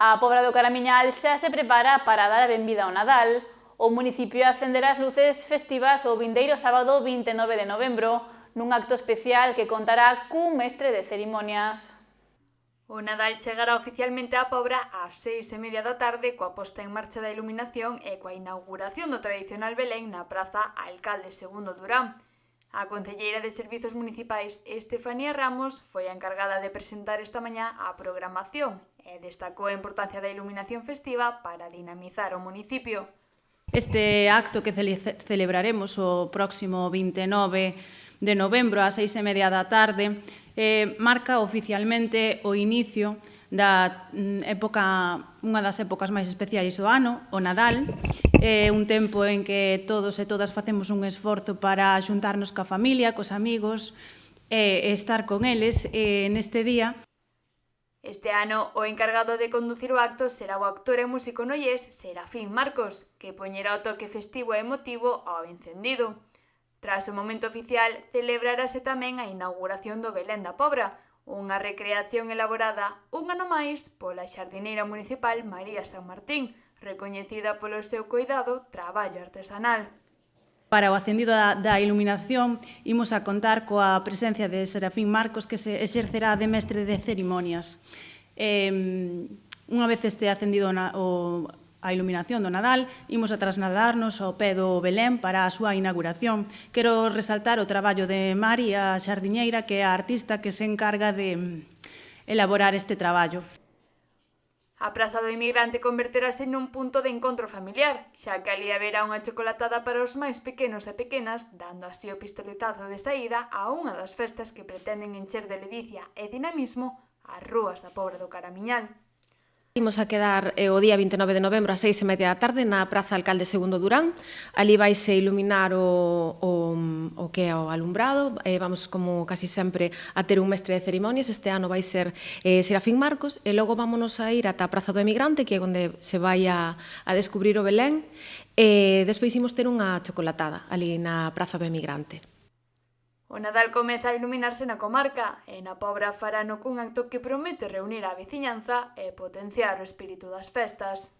A Pobra do Caramiñal xa se prepara para dar a benvida ao Nadal. O municipio acenderá as luces festivas o vindeiro sábado 29 de novembro, nun acto especial que contará cun mestre de cerimonias. O Nadal chegará oficialmente á Pobra ás 6:30 da tarde coa posta en marcha da iluminación e coa inauguración do tradicional Belén na Praza Alcalde II Durán. A concelleira de Servizos Municipais, Estefanía Ramos, foi a encargada de presentar esta mañá a programación e destacou a importancia da iluminación festiva para dinamizar o municipio. Este acto que celebraremos o próximo 29 de novembro ás 6:30 da tarde marca oficialmente o inicio da unha das épocas máis especiais do ano, o Nadal, un tempo en que todos e todas facemos un esforzo para xuntarnos coa familia, cos amigos, e estar con eles neste día. Este ano, o encargado de conducir o acto será o actor e músico noiés Serafín Marcos, que poñerá o toque festivo e emotivo ao encendido. Tras o momento oficial, celebrarase tamén a inauguración do Belén da Pobra, unha recreación elaborada un ano máis pola xardineira municipal María San Martín, recoñecida polo seu coidado traballo artesanal. Para o acendido da iluminación, imos a contar coa presencia de Serafín Marcos, que se exercerá de mestre de cerimonias. Unha vez este acendido a iluminación do Nadal, imos a trasladarnos ao pé do Belén para a súa inauguración. Quero resaltar o traballo de María Xardiñeira, que é a artista que se encarga de elaborar este traballo. A Praza do Inmigrante converterase nun punto de encontro familiar, xa que ali haberá unha chocolatada para os máis pequenos e pequenas, dando así o pistoletazo de saída a unha das festas que pretenden encher de ledicia e dinamismo as rúas da Pobra do Caramiñal. Imos a quedar o día 29 de novembro ás 6:30 da tarde na Praza Alcalde II Durán. Ali vaise iluminar o que é o alumbrado. Vamos, como casi sempre, a ter un mestre de cerimonias. Este ano vai ser Serafín Marcos. E logo vámonos a ir ata a Praza do Emigrante, que é onde se vai a descubrir o Belén. E despois imos ter unha chocolatada ali na Praza do Emigrante. O Nadal comeza a iluminarse na comarca e na Pobra farano cun acto que promete reunir a veciñanza e potenciar o espírito das festas.